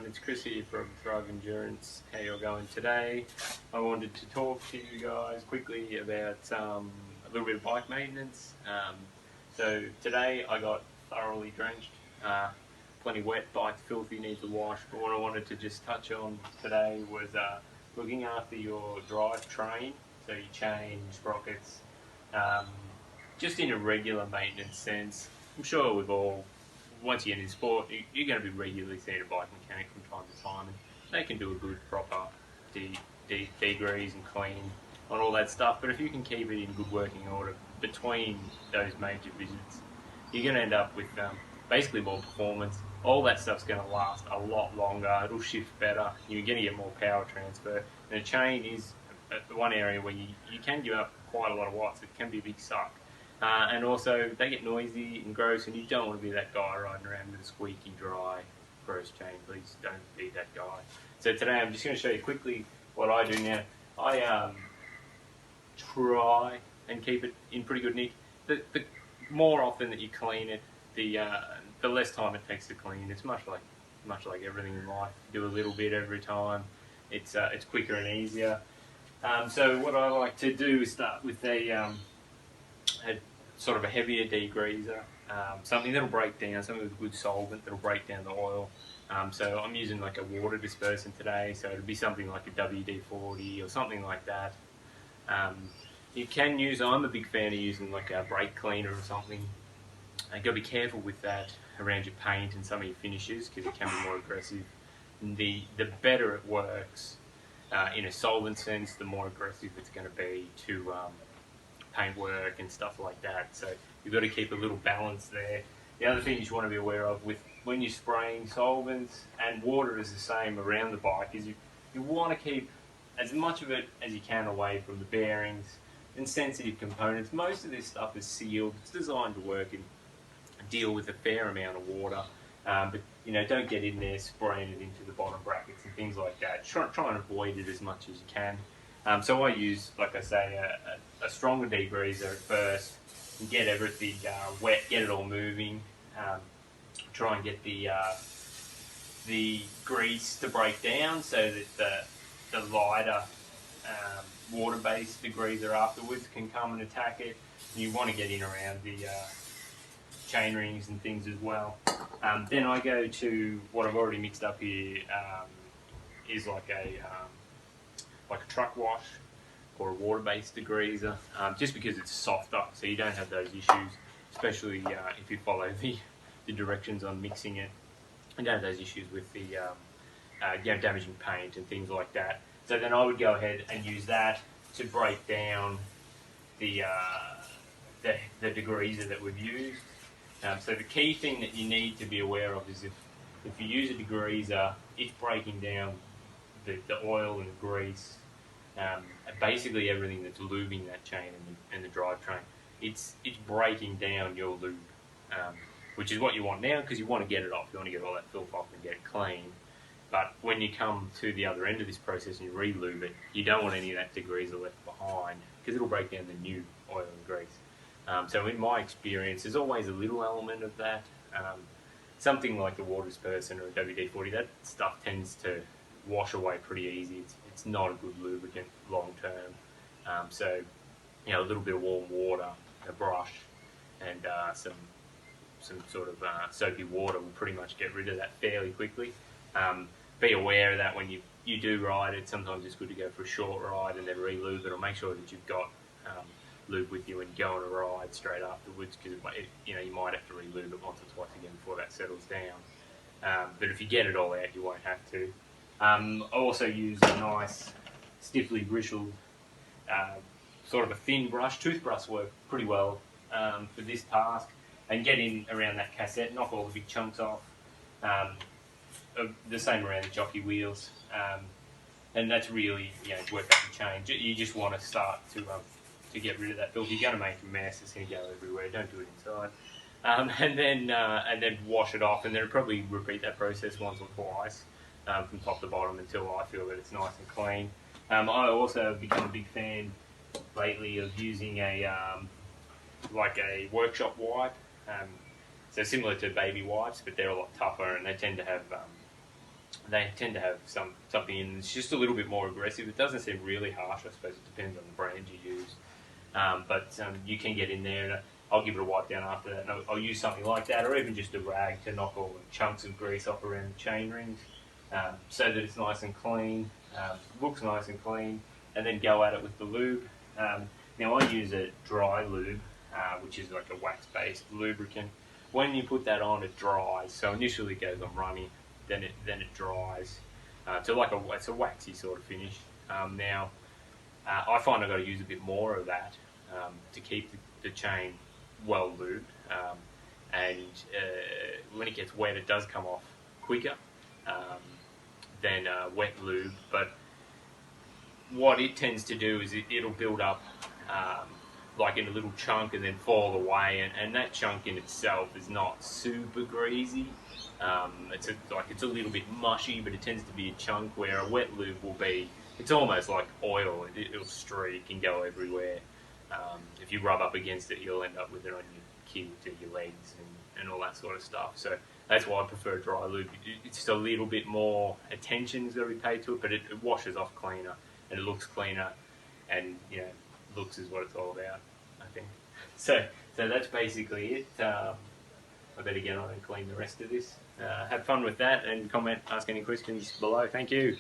it's Chris here from Thrive Endurance. How you're going today? I wanted to talk to you guys quickly about a little bit of bike maintenance. So today I got thoroughly drenched, plenty wet, bike's filthy, needs a wash. But what I wanted to just touch on today was looking after your drivetrain. So you change sprockets, just in a regular maintenance sense. I'm sure we've all, once you get into sport, you're going to be regularly seeing a bike mechanic from time to time, and they can do a good proper degrease and clean on all that stuff. But if you can keep it in good working order between those major visits, you're going to end up with basically more performance. All that stuff's going to last a lot longer. It'll shift better. You're going to get more power transfer. And a chain is one area where you can give up quite a lot of watts. It can be a big suck. And also, they get noisy and gross, and you don't want to be that guy riding around with a squeaky, dry, gross chain. Please don't be that guy. So today I'm just going to show you quickly what I do now. I try and keep it in pretty good nick. The more often that you clean it, the less time it takes to clean. It's much like everything in life. Do a little bit every time. It's quicker and easier. So what I like to do is start with a sort of a heavier degreaser, something that'll break down, something with a good solvent that'll break down the oil. So I'm using like a water dispersant today, so it'll be something like a WD-40 or something like that. You can use, I'm a big fan of using like a brake cleaner or something. You've got to be careful with that around your paint and some of your finishes because it can be more aggressive. And the better it works in a solvent sense, the more aggressive it's going to be to paintwork and stuff like that. So you've got to keep a little balance there. The other thing you want to be aware of with when you're spraying solvents, and water is the same around the bike, is you want to keep as much of it as you can away from the bearings and sensitive components. Most of this stuff is sealed. It's designed to work and deal with a fair amount of water. But don't get in there spraying it into the bottom brackets and things like that. Try and avoid it as much as you can. So I use, like I say, a stronger degreaser at first and get everything wet, get it all moving. Try and get the grease to break down so that the lighter water-based degreaser afterwards can come and attack it. You want to get in around the chain rings and things as well. Then I go to what I've already mixed up here is like a truck wash or a water-based degreaser, just because it's softer, so you don't have those issues, especially if you follow the directions on mixing it. You don't have those issues with the damaging paint and things like that. So then I would go ahead and use that to break down the degreaser that we've used. So the key thing that you need to be aware of is if you use a degreaser, it's breaking down the oil and the grease, basically everything that's lubing that chain and the drivetrain. It's breaking down your lube, which is what you want now because you want to get it off. You want to get all that filth off and get it clean. But when you come to the other end of this process and you re-lube it, you don't want any of that degreaser left behind because it'll break down the new oil and grease. So in my experience, there's always a little element of that. Something like the water dispersant or a WD-40, that stuff tends to wash away pretty easy. It's not a good lubricant long term. So a little bit of warm water, a brush, and some sort of soapy water will pretty much get rid of that fairly quickly. Be aware of that when you do ride it. Sometimes it's good to go for a short ride and then re-lube it, or make sure that you've got lube with you when you go on a ride straight afterwards, because you might have to re-lube it once or twice again before that settles down. But if you get it all out, you won't have to. I also use a nice stiffly bristled sort of a thin brush. Toothbrush work pretty well for this task, and get in around that cassette, knock all the big chunks off. The same around the jockey wheels, and that's really work up the chain. You just want to start to get rid of that filth. You're going to make a mess. It's going to go everywhere. Don't do it inside. And then wash it off, and then probably repeat that process once or twice from top to bottom until I feel that it's nice and clean. I also have become a big fan lately of using like a workshop wipe. So similar to baby wipes, but they're a lot tougher, and they tend to have they tend to have something in it's just a little bit more aggressive. It doesn't seem really harsh. I suppose it depends on the brand you use. But you can get in there, and I'll give it a wipe down after that. And I'll use something like that, or even just a rag to knock all the chunks of grease off around the chain rings, so that it's nice and clean, looks nice and clean, and then go at it with the lube. Now I use a dry lube, which is like a wax-based lubricant. When you put that on, it dries. So initially it goes on runny, then it dries. So it's a waxy sort of finish. Now I find I've got to use a bit more of that to keep the chain well lubed, and when it gets wet, it does come off quicker than wet lube. But what it tends to do is it'll build up like in a little chunk and then fall away, and that chunk in itself is not super greasy. It's a little bit mushy, but it tends to be a chunk, where a wet lube will be, it's almost like oil. It'll streak and go everywhere. If you rub up against it, you'll end up with it on your kids or your legs and all that sort of stuff. So that's why I prefer dry lube. It's just a little bit more attention's got to be paid to it, but it washes off cleaner and it looks cleaner, and looks is what it's all about, I think. So that's basically it. I better get on and clean the rest of this. Have fun with that, and comment, ask any questions below. Thank you.